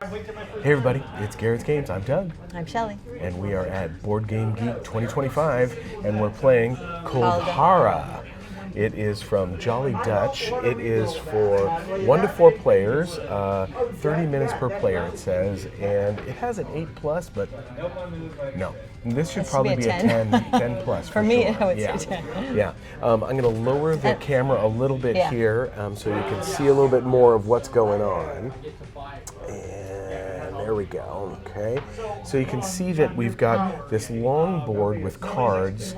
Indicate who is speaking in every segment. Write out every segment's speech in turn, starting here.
Speaker 1: Hey everybody, it's Garrett's Games. I'm Doug.
Speaker 2: I'm Shelley.
Speaker 1: And we are at Board Game Geek 2025, and we're playing Kuldhara. It is from Jolly Dutch. It is for 1 to 4 players, 30 minutes per player it says, and it has an 8+, but no. This should probably be a 10 plus.
Speaker 2: For me,
Speaker 1: sure.
Speaker 2: I would say 10.
Speaker 1: Yeah. I'm going to lower the camera a little bit here so you can see a little bit more of what's going on. And there we go. Okay. So you can see that we've got this long board with cards.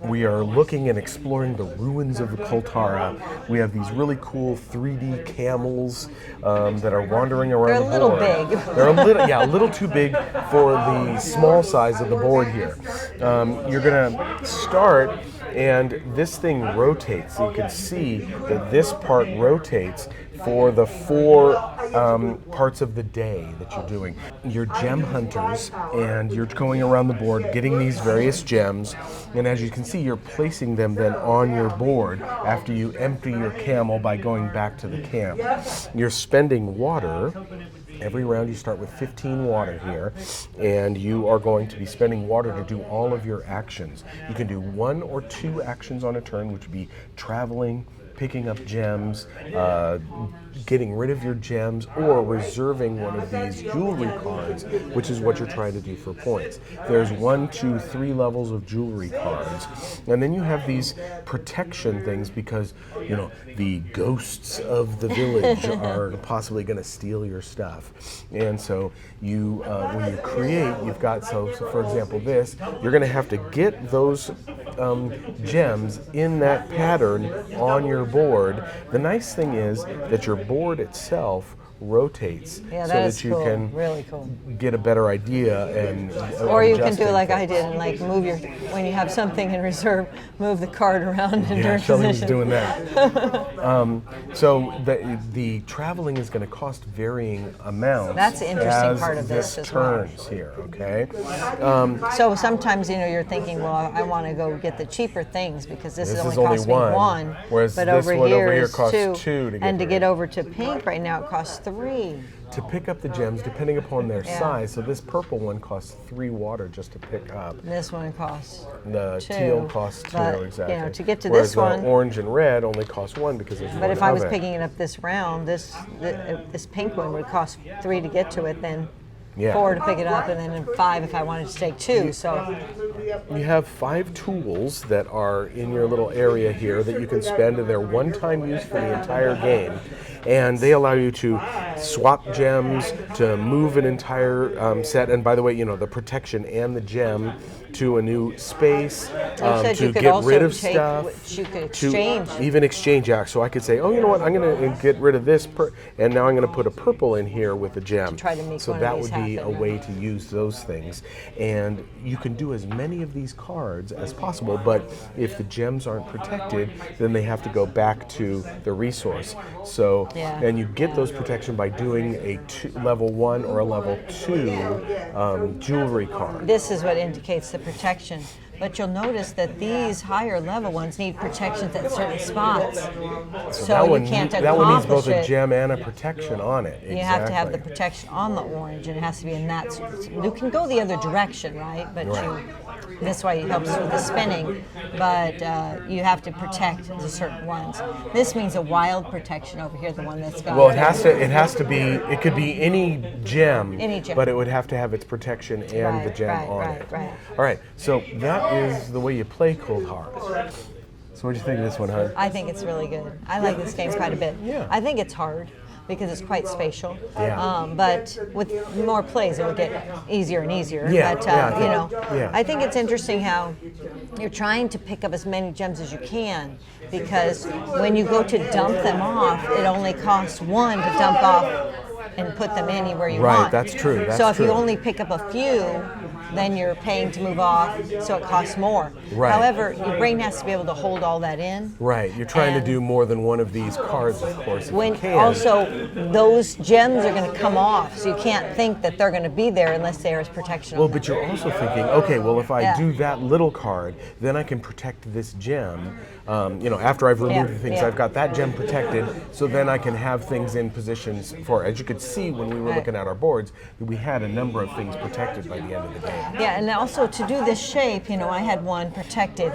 Speaker 1: We are looking and exploring the ruins of the Kuldhara. We have these really cool 3D camels that are wandering around the board.
Speaker 2: They're a little big.
Speaker 1: They're a little too big for the small size of the board here. You're gonna start, and this thing rotates. So you can see that this part rotates for the 4 parts of the day that you're doing. You're gem hunters, and you're going around the board getting these various gems, and as you can see, you're placing them then on your board after you empty your camel by going back to the camp. You're spending water. Every round you start with 15 water here, and you are going to be spending water to do all of your actions. You can do 1 or 2 actions on a turn, which would be traveling, picking up gems, getting rid of your gems, or reserving one of these jewelry cards, which is what you're trying to do for points. There's 1, 2, 3 levels of jewelry cards. And then you have these protection things because, you know, the ghosts of the village are possibly going to steal your stuff. And so you, when you create, you've got, so for example this, you're going to have to get those gems in that pattern on your board. The nice thing is that your board itself rotates so that you can
Speaker 2: really cool.
Speaker 1: get a better idea and
Speaker 2: or you can do like I did and like move your, when you have something in reserve, move the card around in different
Speaker 1: Shelley
Speaker 2: positions.
Speaker 1: was doing that. So the traveling is going to cost varying amounts.
Speaker 2: That's the interesting
Speaker 1: as
Speaker 2: part of this as well.
Speaker 1: turns here, okay?
Speaker 2: So sometimes, you know, you're thinking, well, I want to go get the cheaper things because this is only cost me
Speaker 1: one,
Speaker 2: 1,
Speaker 1: whereas
Speaker 2: but
Speaker 1: this
Speaker 2: over
Speaker 1: one
Speaker 2: here
Speaker 1: over here
Speaker 2: is
Speaker 1: costs
Speaker 2: 2,
Speaker 1: 2 to get
Speaker 2: and to
Speaker 1: through.
Speaker 2: get over to pink right now it costs 3.
Speaker 1: To pick up the gems, depending upon their size, so this purple one costs 3 water just to pick up.
Speaker 2: And this one costs
Speaker 1: The
Speaker 2: 2,
Speaker 1: teal costs 2,
Speaker 2: but,
Speaker 1: exactly.
Speaker 2: You know, to get to
Speaker 1: whereas
Speaker 2: this one,
Speaker 1: the orange and red only cost 1 because there's
Speaker 2: but
Speaker 1: one
Speaker 2: if I was
Speaker 1: of it.
Speaker 2: picking it up this round, this pink one would cost 3 to get to it, then 4 to pick it up, and then 5 if I wanted to take 2. So
Speaker 1: you have 5 tools that are in your little area here that you can spend, and they're one-time use for the entire game. And they allow you to swap gems, to move an entire set, and by the way, you know, the protection and the gem to a new space, to get rid of stuff,
Speaker 2: you could exchange.
Speaker 1: To even exchange acts. So I could say, oh, you know what, I'm going to get rid of this, and now I'm going to put a purple in here with a gem.
Speaker 2: To try to make
Speaker 1: so
Speaker 2: one
Speaker 1: that
Speaker 2: of these
Speaker 1: would be
Speaker 2: happen,
Speaker 1: a way to use those things. And you can do as many of these cards as possible, but if the gems aren't protected, then they have to go back to the resource. So, and you get those protection by doing a level 1 or a level 2 jewelry card.
Speaker 2: This is what indicates the protection. But you'll notice that these higher level ones need protections at certain spots. So
Speaker 1: that one,
Speaker 2: you can't
Speaker 1: that one needs both
Speaker 2: accomplish
Speaker 1: a gem and a protection on it.
Speaker 2: You have to have the protection on the orange, and it has to be in that. You can go the other direction, right? But this way it helps with the spinning. But you have to protect the certain ones. This means a wild protection over here, the one that's got.
Speaker 1: Well, it has to be. It could be any gem. But it would have to have its protection and the gem on it.
Speaker 2: Right.
Speaker 1: All right. So that is the way you play Kuldhara. So what do you think of this one, hon?
Speaker 2: I think it's really good. I like this game quite a bit.
Speaker 1: Yeah.
Speaker 2: I think it's hard because it's quite spatial.
Speaker 1: Yeah.
Speaker 2: But with more plays, it will get easier and easier.
Speaker 1: Yeah.
Speaker 2: But
Speaker 1: Yeah.
Speaker 2: I think it's interesting how you're trying to pick up as many gems as you can, because when you go to dump them off, it only costs 1 to dump off and put them anywhere you want.
Speaker 1: Right, that's true.
Speaker 2: So if you only pick up a few, then you're paying to move off, so it costs more.
Speaker 1: Right.
Speaker 2: However, your brain has to be able to hold all that in.
Speaker 1: Right. You're trying to
Speaker 2: And
Speaker 1: do more than one of these cards, of course, if
Speaker 2: When
Speaker 1: you can.
Speaker 2: also those gems are going to come off, so you can't think that they're going to be there unless there is protection.
Speaker 1: Well,
Speaker 2: on
Speaker 1: but
Speaker 2: them.
Speaker 1: you're also thinking, okay, well, if I
Speaker 2: Yeah.
Speaker 1: do that little card, then I can protect this gem. After I've removed
Speaker 2: Yeah,
Speaker 1: the things,
Speaker 2: yeah.
Speaker 1: I've got that gem protected, so then I can have things in positions for, as you could see when we were
Speaker 2: Right.
Speaker 1: looking at our boards, that we had a number of things protected by the end of the day.
Speaker 2: Yeah, and also to do this shape, I had one protected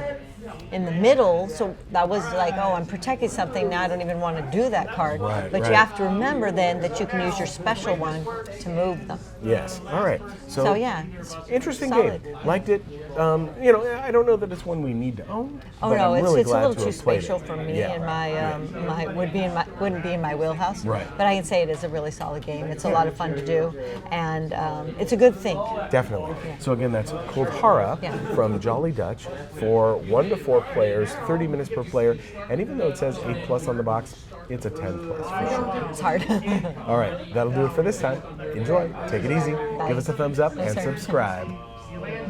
Speaker 2: in the middle, so that was like, oh, I'm protecting something, now I don't even want to do that card.
Speaker 1: Right,
Speaker 2: but
Speaker 1: right.
Speaker 2: you have to remember then that you can use your special one to move them.
Speaker 1: Yes. All right.
Speaker 2: So yeah, it's
Speaker 1: Interesting
Speaker 2: solid.
Speaker 1: game. Liked it. I don't know that it's one we need to own.
Speaker 2: Oh
Speaker 1: but
Speaker 2: no,
Speaker 1: I'm really
Speaker 2: it's a
Speaker 1: glad
Speaker 2: little
Speaker 1: to
Speaker 2: too
Speaker 1: have played
Speaker 2: spatial
Speaker 1: it.
Speaker 2: for me,
Speaker 1: Yeah.
Speaker 2: and my wouldn't be in my wheelhouse.
Speaker 1: Right.
Speaker 2: But I can say it is a really solid game. It's a lot of fun to do, and it's a good think.
Speaker 1: Definitely. So again, that's Kuldhara
Speaker 2: Yeah.
Speaker 1: from Jolly Dutch for 1 to 4 players, 30 minutes per player, and even though it says 8+ on the box, it's a 10+ for sure.
Speaker 2: It's hard.
Speaker 1: All right, that'll do it for this time. Enjoy. Take it easy.
Speaker 2: Bye.
Speaker 1: Give us a thumbs up and
Speaker 2: sir.
Speaker 1: subscribe.